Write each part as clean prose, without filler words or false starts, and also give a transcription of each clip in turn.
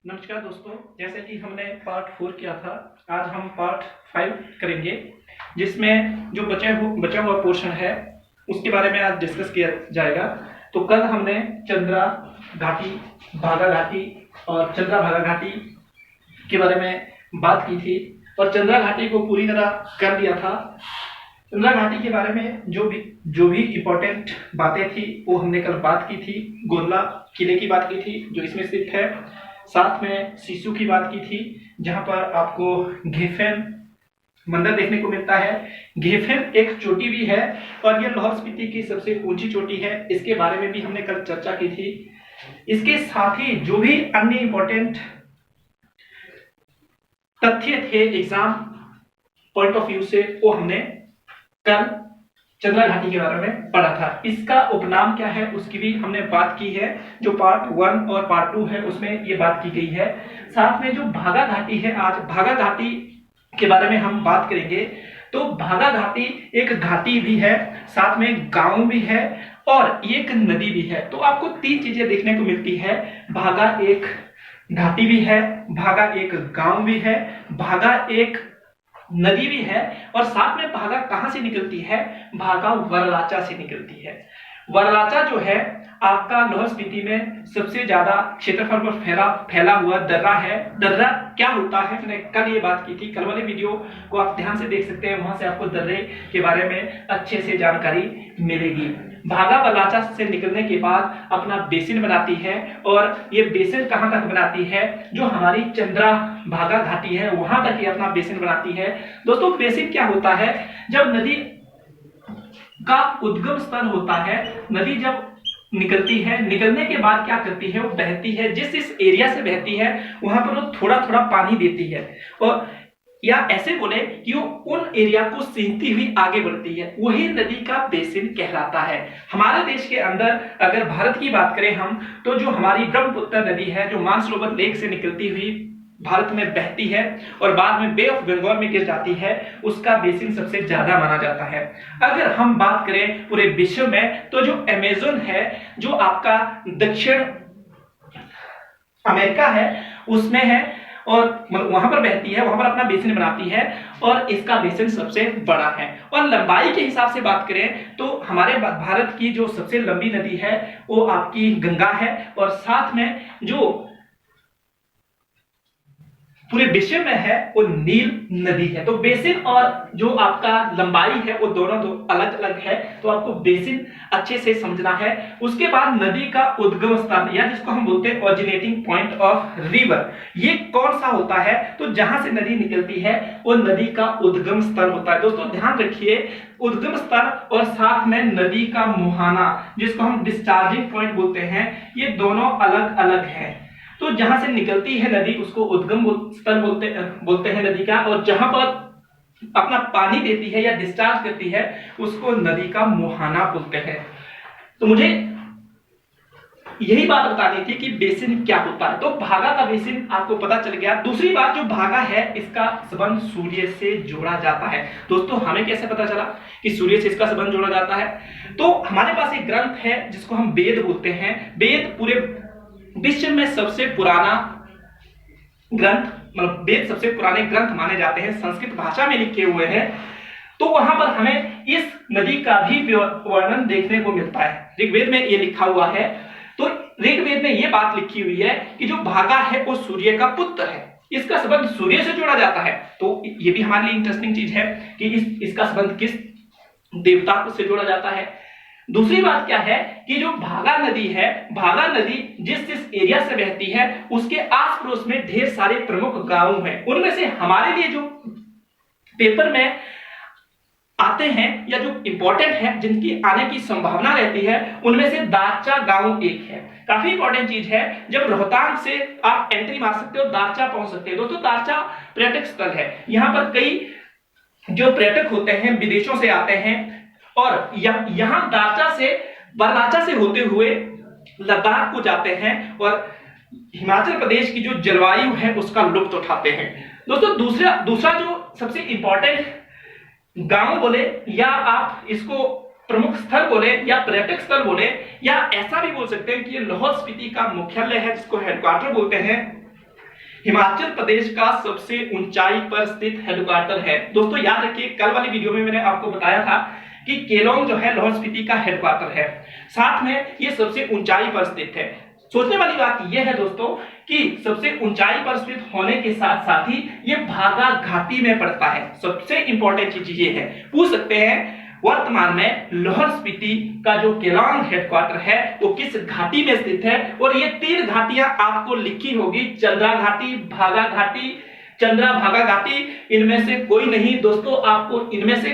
नमस्कार दोस्तों, जैसे कि हमने पार्ट 4 किया था, आज हम पार्ट 5 करेंगे, जिसमें जो बचा हुआ पोर्शन है उसके बारे में आज डिस्कस किया जाएगा। तो कल हमने चंद्रा घाटी, भागा घाटी और चंद्रा भागा घाटी के बारे में बात की थी और चंद्रा घाटी को पूरी तरह कर दिया था। चंद्रा घाटी के बारे में जो भी इम्पोर्टेंट बातें थी वो हमने कल बात की थी। गोदला किले की बात की थी जो इसमें स्थित है, साथ में सिसु की बात की थी जहां पर आपको घेफेन मंदिर देखने को मिलता है। घेफेन एक चोटी भी है और यह लाहौल स्पीति की सबसे ऊंची चोटी है, इसके बारे में भी हमने कल चर्चा की थी। इसके साथ ही जो भी अन्य इंपॉर्टेंट तथ्य थे एग्जाम पॉइंट ऑफ व्यू से, वो हमने कल चंद्रा घाटी के बारे में पढ़ा था। इसका उपनाम क्या है उसकी भी हमने बात की है, जो पार्ट 1 और पार्ट 2 है उसमें ये बात की गई है। साथ में जो भागा घाटी है, आज भागा घाटी के बारे में हम बात करेंगे। तो भागा घाटी एक घाटी भी है, साथ में गांव भी है और एक नदी भी है। तो आपको तीन चीजें देखने को मिलती है, भागा एक घाटी भी है, भागा एक गांव भी है, भागा एक नदी भी है और साथ में भागा कहां से निकलती है, भागा वरराचा से निकलती है। वरराचा जो है आपका लाहौल स्पीति में सबसे ज्यादा क्षेत्रफल पर फैला हुआ दर्रा है। दर्रा क्या होता है मैंने कल ये बात की थी, कल वाले वीडियो को आप ध्यान से देख सकते हैं, वहां से आपको दर्रे के बारे में अच्छे से जानकारी मिलेगी। भागा वरराचा से निकलने के बाद अपना बेसिन बनाती है और ये बेसिन कहां तक बनाती है, जो हमारी चंद्रा भागा घाटी है वहां तक ये अपना बेसिन बनाती है। दोस्तों बेसिन क्या होता है, जब नदी का उद्गम स्थल होता है, नदी जब निकलती है, निकलने के बाद क्या करती है, वो बहती है, जिस एरिया से बहती है वहां पर वो थोड़ा थोड़ा पानी देती है और या ऐसे बोले कि वो उन एरिया को सींचती हुई आगे बढ़ती है, वही नदी का बेसिन कहलाता है। हमारे देश के अंदर अगर भारत की बात करें हम, तो जो हमारी ब्रह्मपुत्र नदी है, जो मानसरोवर लेक से निकलती हुई भारत में बहती है और बाद में बे ऑफ बंगाल में गिर जाती है, उसका बेसिन सबसे ज्यादा माना जाता है। अगर हम बात करें पूरे विश्व में, तो जो अमेज़न है, जो आपका दक्षिण अमेरिका है उसमें है और वहां पर बहती है, वहां पर अपना बेसिन बनाती है और इसका बेसिन सबसे बड़ा है। और लंबाई के हिसाब से बात करें तो हमारे भारत की जो सबसे लंबी नदी है वो आपकी गंगा है और साथ में जो पूरे विश्व में है वो नील नदी है। तो बेसिन और जो आपका लंबाई है वो दोनों दो अलग अलग है, तो आपको बेसिन अच्छे से समझना है। उसके बाद नदी का उद्गम स्थान या जिसको हम बोलते हैं ओरिजिनेटिंग पॉइंट ऑफ रिवर, ये कौन सा होता है, तो जहां से नदी निकलती है वो नदी का उद्गम स्थल होता है। दोस्तों ध्यान रखिए, उद्गम स्थल और साथ में नदी का मुहाना जिसको हम डिस्चार्जिंग पॉइंट बोलते हैं, ये दोनों अलग अलग है। तो जहां से निकलती है नदी उसको उद्गम स्थल बोलते हैं नदी का, और जहां पर अपना पानी देती है या डिस्चार्ज करती है उसको नदी का मुहाना बोलते हैं। तो मुझे यही बात बतानी थी कि बेसिन क्या होता है। तो भागा का बेसिन आपको पता चल गया। दूसरी बात, जो भागा है इसका संबंध सूर्य से जोड़ा जाता है। दोस्तों हमें कैसे पता चला कि सूर्य से इसका संबंध जोड़ा जाता है, तो हमारे पास एक ग्रंथ है जिसको हम वेद बोलते हैं। वेद पूरे विश्व में सबसे पुराना ग्रंथ, मतलब वेद सबसे पुराने ग्रंथ माने जाते हैं, संस्कृत भाषा में लिखे हुए हैं। तो वहां पर हमें इस नदी का भी वर्णन देखने को मिलता है। ऋग्वेद में ये लिखा हुआ है। तो ऋग्वेद में ये बात लिखी हुई है कि जो भागा है वो सूर्य का पुत्र है, इसका संबंध सूर्य से जोड़ा जाता है। तो ये भी हमारे लिए इंटरेस्टिंग चीज है कि इसका संबंध किस देवता से जोड़ा जाता है। दूसरी बात क्या है कि जो भागा नदी है, भागा नदी जिस एरिया से बहती है उसके आस पड़ोस में ढेर सारे प्रमुख गांव हैं। उनमें से हमारे लिए जो पेपर में आते हैं या जो इंपॉर्टेंट है, जिनकी आने की संभावना रहती है, उनमें से दारचा गांव एक है। काफी इंपॉर्टेंट चीज है, जब रोहतांग से आप एंट्री मार सकते हो, दारचा पहुंच सकते हो। दोस्तों दारचा पर्यटक स्थल है, यहां पर कई जो पर्यटक होते हैं विदेशों से आते हैं और यहां दारचा से वरराचा से होते हुए लद्दाख को जाते हैं और हिमाचल प्रदेश की जो जलवायु है उसका लुत्फ उठाते हैं। दोस्तों दूसरा जो सबसे इंपॉर्टेंट गांव बोले या आप इसको प्रमुख स्थल बोले या पर्यटक स्थल बोले या ऐसा भी बोल सकते हैं कि ये लाहौल स्पीति का मुख्यालय है जिसको हेडक्वार्टर बोलते हैं, हिमाचल प्रदेश का सबसे ऊंचाई पर स्थित हेडक्वार्टर है। दोस्तों याद रखिए, कल वाली वीडियो में मैंने आपको बताया था कि केलोंग जो है लाहौल स्पीति का हेडक्वार्टर है, साथ में ये सबसे ऊंचाई पर स्थित है। सोचने वाली बात यह है दोस्तों कि सबसे ऊंचाई पर स्थित होने के साथ साथ ही ये भागा घाटी में पड़ता है। सबसे इंपॉर्टेंट चीज ये है, पूछ सकते हैं वर्तमान में लाहौल स्पीति का जो केलोंग हेडक्वार्टर है वो किस घाटी में स्थित है। और ये 3 घाटियां आपको लिखी होगी, चंद्रा घाटी, भागा घाटी, चंद्रा भागा घाटी। इनमें से कोई नहीं दोस्तों, आपको इनमें से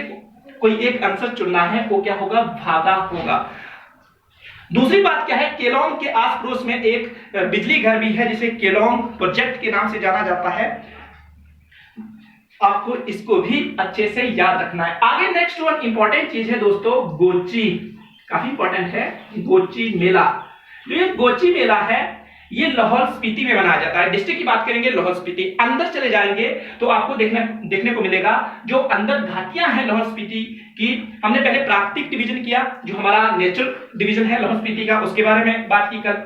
कोई एक आंसर चुनना है, वो क्या होगा, भागा होगा। दूसरी बात क्या है, केलोंग के आस पड़ोस में एक बिजली घर भी है जिसे केलोंग प्रोजेक्ट के नाम से जाना जाता है। आपको इसको भी अच्छे से याद रखना है। आगे नेक्स्ट वन इंपॉर्टेंट चीज है दोस्तों, गोची, काफी इंपॉर्टेंट है। गोची मेला, जो ये गोची मेला है ये लाहौल स्पीति में मनाया जाता है। डिस्ट्रिक्ट की बात करेंगे लाहौल स्पीति, अंदर चले जाएंगे तो आपको देखने को मिलेगा जो अंदर घाटियां हैं लाहौल स्पीति की। हमने पहले प्राकृतिक डिवीजन किया, जो हमारा नेचुरल डिवीजन है लाहौल स्पीति का, उसके बारे में बात की कल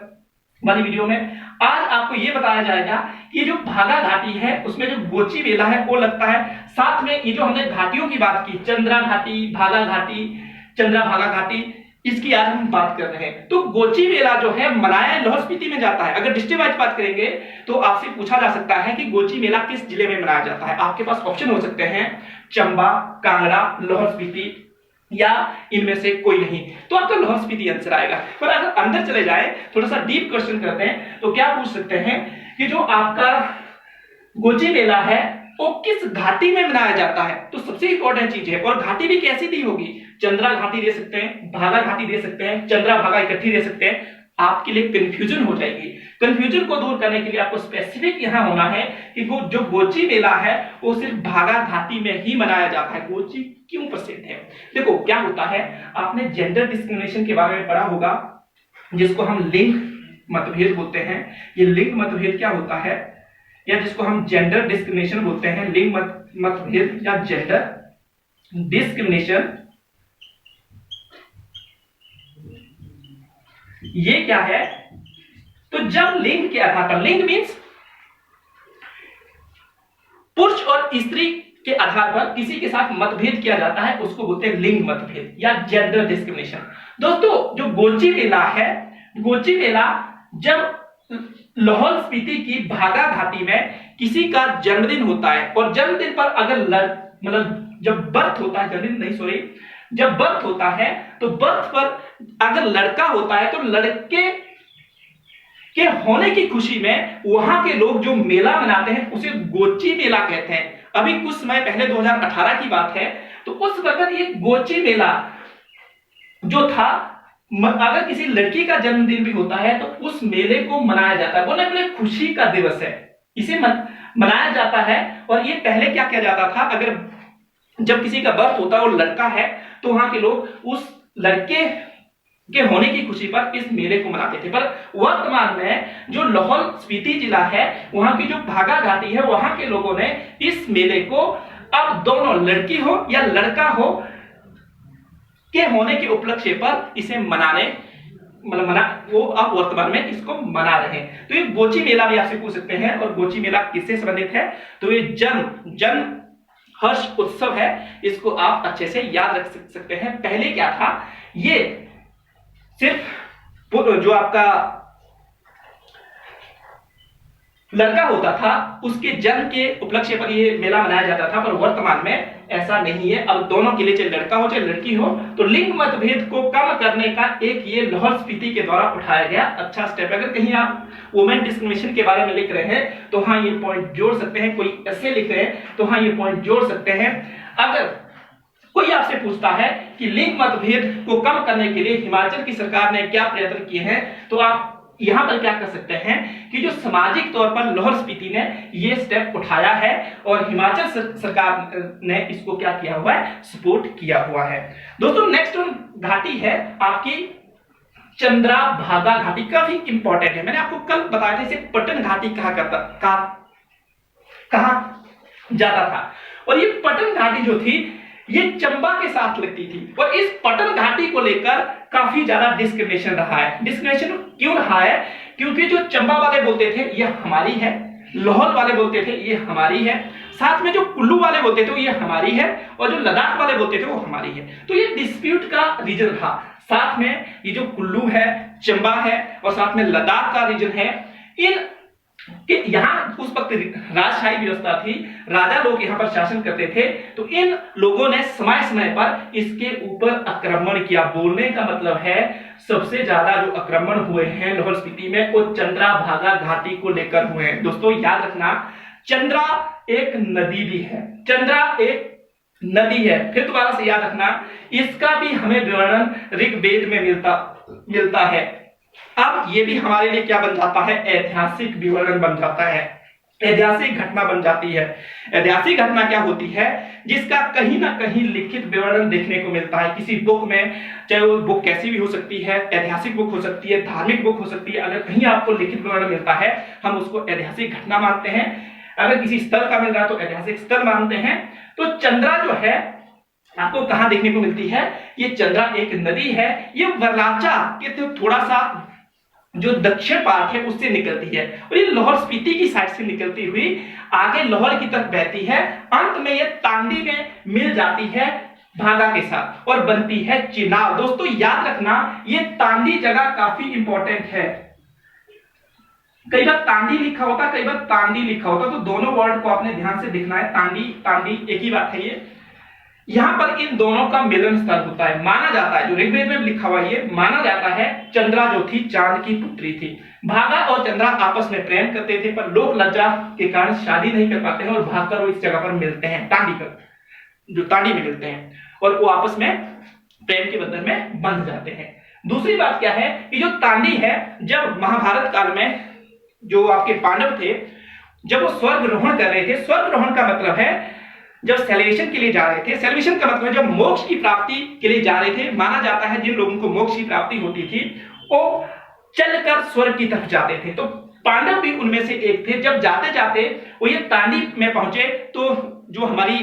वाली वीडियो में। आज आपको यह बताया जाएगा कि जो भागा घाटी है उसमें जो गोची मेला है वो लगता है। साथ में ये जो हमने घाटियों की बात की, चंद्रा घाटी, भागा घाटी, चंद्रा भागा घाटी, इसकी आज हम बात कर रहे हैं। तो गोची मेला जो है मनाया लाहौल स्पीति में जाता है। अगर डिस्ट्रिक्ट वाइज बात करेंगे तो आपसे पूछा जा सकता है कि गोची मेला किस जिले में मनाया जाता है। आपके पास ऑप्शन हो सकते हैं चंबा, कांगड़ा, लाहौल स्पीति या इनमें से कोई नहीं, तो आपका लाहौल स्पीति आंसर आएगा। पर अगर अंदर चले जाए, थोड़ा सा डीप क्वेश्चन करते हैं, तो क्या पूछ सकते हैं कि जो आपका गोची मेला है वो किस घाटी में मनाया जाता है। तो सबसे इंपॉर्टेंट चीज है, और घाटी भी कैसी दी होगी, चंद्रा घाटी दे सकते हैं, भागा घाटी दे सकते हैं, चंद्रा भागा इकट्ठी दे सकते हैं। आपके लिए कंफ्यूजन हो जाएगी। कंफ्यूजन को दूर करने के लिए आपको स्पेसिफिक यहां होना है कि वो जो गोची मेला है वो सिर्फ भागा घाटी में ही मनाया जाता है। गोची क्यों प्रसिद्ध है, देखो क्या होता है, आपने जेंडर डिस्क्रिमिनेशन के बारे में पढ़ा होगा, जिसको हम लिंग मतभेद बोलते हैं। ये लिंग मतभेद क्या होता है, या जिसको हम जेंडर डिस्क्रिमिनेशन बोलते हैं, लिंग मतभेद या जेंडर डिस्क्रिमिनेशन, ये क्या है। तो जब लिंग के आधार पर, लिंग मींस पुरुष और स्त्री के आधार पर किसी के साथ मतभेद किया जाता है, उसको बोलते हैं लिंग मतभेद या जेंडर डिस्क्रिमिनेशन। दोस्तों जो गोची मेला है, गोची मेला जब लाहौल स्पीति की भागा घाटी में किसी का जन्मदिन होता है, और जन्मदिन पर अगर मतलब जब बर्थ होता है, जन्मदिन नहीं सॉरी, जब बर्थ होता है तो बर्थ पर अगर लड़का होता है तो लड़के के होने की खुशी में वहां के लोग जो मेला मनाते हैं उसे गोची मेला कहते हैं। अभी कुछ समय पहले 2018 की बात है, तो उस वक्त ये गोची मेला जो था, अगर किसी लड़की का जन्मदिन भी होता है तो उस मेले को मनाया जाता है, बोले बोले खुशी का दिवस है, इसे मनाया जाता है। और ये पहले क्या किया जाता था, अगर जब किसी का बर्थ होता है और लड़का है तो वहां के लोग उस लड़के के होने की खुशी पर इस मेले को मनाते थे। पर वर्तमान में जो लाहौल स्पीति जिला है, वहां की जो भागा घाटी है, वहां के लोगों ने इस मेले को अब दोनों लड़की हो या लड़का हो के होने के उपलक्ष्य पर इसे मनाने वो अब वर्तमान में इसको मना रहे हैं। तो ये गोची मेला भी आपसे पूछ सकते हैं, और गोची मेला किससे संबंधित है, तो ये जन्म हर्ष उत्सव है, इसको आप अच्छे से याद रख सकते हैं। पहले क्या था, ये सिर्फ जो आपका लड़का होता था उसके जन्म के उपलक्ष्य पर ये मेला मनाया जाता था, पर वर्तमान में ऐसा नहीं है। अब दोनों के लिए, चाहे लड़का हो चाहे लड़की हो, तो लिंग मतभेद को कम करने का एक ये लाहौल स्पीति के द्वारा उठाया गया अच्छा स्टेप। अगर कहीं आप वुमेन डिस्क्रिमिनेशन के बारे में लिख रहे हैं तो हाँ ये पॉइंट जोड़ सकते हैं, कोई ऐसे लिख रहे हैं तो हाँ ये पॉइंट जोड़ सकते हैं। अगर कोई आपसे पूछता है कि लिंग मतभेद को कम करने के लिए हिमाचल की सरकार ने क्या प्रयत्न किए हैं, तो आप यहां पर क्या कर सकते हैं कि जो सामाजिक तौर पर लाहौल स्पीति ने ये स्टेप उठाया है और हिमाचल सरकार ने इसको क्या किया हुआ है, सपोर्ट किया हुआ है। दोस्तों नेक्स्ट घाटी है आपकी चंद्रा भागा घाटी, काफी इंपॉर्टेंट है। मैंने आपको कल बताया था इसे पटन घाटी कहा जाता था, और ये पटन घाटी जो थी ये चंबा के साथ लगती थी, और इस पटन घाटी को लेकर काफी ज्यादा डिस्क्रिमिनेशन रहा है। डिस्क्रिमिनेशन क्यों रहा है, क्योंकि जो चंबा वाले बोलते थे ये हमारी है, लाहौल वाले बोलते थे ये हमारी है, साथ में जो कुल्लू वाले बोलते थे ये हमारी है, और जो लद्दाख वाले बोलते थे वो हमारी है। तो ये डिस्प्यूट का रीजन था। साथ में ये जो कुल्लू है, चंबा है और साथ में लद्दाख का रीजन है, इन कि यहाँ उस वक्त राजशाही व्यवस्था थी, राजा लोग यहाँ पर शासन करते थे। तो इन लोगों ने समय समय पर इसके ऊपर आक्रमण किया। बोलने का मतलब है सबसे ज्यादा जो आक्रमण हुए हैं लाहौल स्पीति में वो चंद्रभागा घाटी को लेकर हुए हैं। दोस्तों याद रखना, चंद्रा एक नदी भी है, चंद्रा एक नदी है। फिर दोबारा से याद रखना, इसका भी हमें विवरण ऋग्वेद में मिलता है। अब ये भी हमारे लिए क्या बन जाता है, ऐतिहासिक विवरण बन जाता है, ऐतिहासिक घटना बन जाती है। ऐतिहासिक घटना क्या होती है, जिसका कहीं ना कहीं लिखित विवरण देखने को मिलता है किसी बुक में, चाहे वो बुक कैसी भी हो सकती है, ऐतिहासिक बुक हो सकती है, धार्मिक बुक हो सकती है। अगर कहीं आपको लिखित विवरण मिलता है हम उसको ऐतिहासिक घटना मानते हैं। अगर किसी स्थल का मिल रहा है तो ऐतिहासिक स्थल मानते हैं। तो चंद्रा जो है आपको कहां देखने को मिलती है, ये चंद्रा एक नदी है, ये वरलाचा के तो थोड़ा सा जो दक्षिण पार्ट है उससे निकलती है और ये लाहौल स्पीति की साइड से निकलती हुई आगे लाहौल की तरफ बहती है। अंत में ये तांडी में मिल जाती है भागा के साथ और बनती है चिनाब। दोस्तों याद रखना, ये तांडी जगह काफी इंपॉर्टेंट है। कई बार तांडी लिखा होता, कई बार तांडी लिखा होता, तो दोनों वर्ड को आपने ध्यान से देखना है। तांडी तांडी एक ही बात है। ये यहां पर इन दोनों का मिलन स्थल होता है। माना जाता है, जो ऋग्वेद में लिखा हुआ ये माना जाता है, चंद्रा जो थी चांद की पुत्री थी। भागा और चंद्रा आपस में प्रेम करते थे, पर लोक लज्जा के कारण शादी नहीं कर पाते हैं और भागकर वो इस जगह पर मिलते हैं, तांडी पर, जो तांडी में मिलते हैं और वो आपस में प्रेम के बंधन में बंध जाते हैं। दूसरी बात क्या है कि जो तांडी है, जब महाभारत काल में जो आपके पांडव थे, जब वो स्वर्गारोहण कर रहे थे, स्वर्गारोहण का मतलब है जब सेलिब्रेशन के लिए जा रहे थे, सेलिब्रेशन का मतलब है जब मोक्ष की प्राप्ति के लिए जा रहे थे। माना जाता है जिन लोगों को मोक्ष की प्राप्ति होती थी वो चलकर स्वर्ग की तरफ जाते थे, तो पांडव भी उनमें से एक थे। जब जाते जाते वो ये तांडी में पहुंचे तो जो हमारी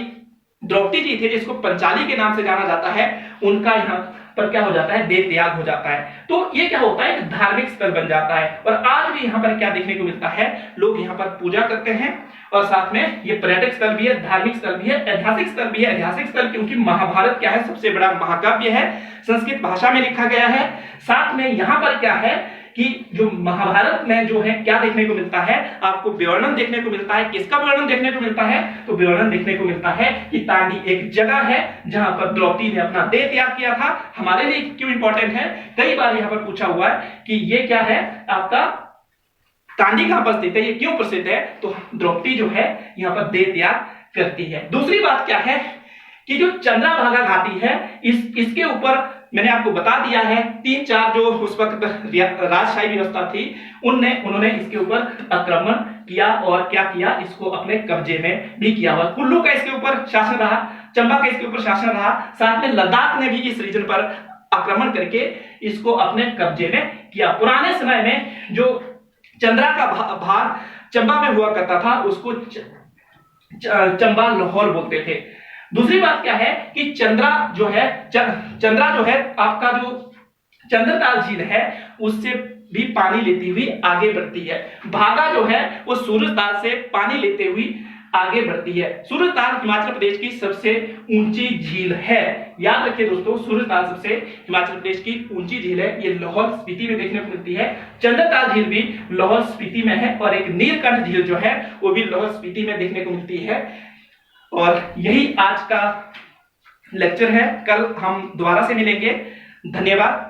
द्रौपदी जी थे, जिसको पंचाली के नाम से जाना जाता है, उनका यहाँ पर क्या हो जाता है, देह त्याग हो जाता है। तो ये क्या होता है, धार्मिक स्थल बन जाता है। और आज भी यहाँ पर क्या देखने को मिलता है, लोग यहाँ पर पूजा करते हैं और साथ में ये पर्यटक स्थल भी है, धार्मिक स्थल भी है, ऐतिहासिक स्थल भी है। ऐतिहासिक स्थल क्योंकि महाभारत क्या है, सबसे बड़ा महाकाव्य है, संस्कृत भाषा में लिखा गया है। साथ में यहाँ पर क्या है कि जो महाभारत में जो है क्या देखने को मिलता है, आपको विवरण देखने को मिलता है। किसका विवरण देखने को मिलता है, तो विवरण देखने को मिलता है कि तांडी एक जगह है जहां पर द्रौपदी ने अपना देह त्याग किया था। हमारे लिए क्यों इंपॉर्टेंट है, कई बार यहां पर पूछा हुआ है कि ये क्या है आपका तांडी कहां पर स्थित है, ये क्यों प्रसिद्ध है, तो द्रौपदी जो है यहाँ पर देह त्याग करती है। दूसरी बात क्या है कि जो चंद्रभागा घाटी है, इसके ऊपर मैंने आपको बता दिया है 3-4 जो उस वक्त राजशाही व्यवस्था थी उन्होंने इसके ऊपर आक्रमण किया और क्या किया, इसको अपने कब्जे में भी किया हुआ। कुल्लू का इसके ऊपर शासन रहा, चंबा का इसके ऊपर शासन रहा, साथ में लद्दाख ने भी इस रीजन पर आक्रमण करके इसको अपने कब्जे में किया। पुराने समय में जो चंद्रा का भाग चंबा में हुआ करता था उसको चंबा लाहौल बोलते थे। दूसरी बात क्या है कि चंद्रा जो है आपका जो चंद्रताल झील है उससे भी पानी लेती हुई आगे बढ़ती है। भागा जो है वो सूरजताल से पानी लेते हुई आगे बढ़ती है। सूरजताल हिमाचल प्रदेश की सबसे ऊंची झील है। याद रखिए दोस्तों, सूरजताल सबसे हिमाचल प्रदेश की ऊंची झील है, ये लाहौल स्पीति में देखने को मिलती है। चंद्रताल झील भी लाहौल स्पीति में है और एक नीलकंठ झील जो है वो भी लाहौल स्पीति में देखने को मिलती है। और यही आज का लेक्चर है, कल हम दोबारा से मिलेंगे। धन्यवाद।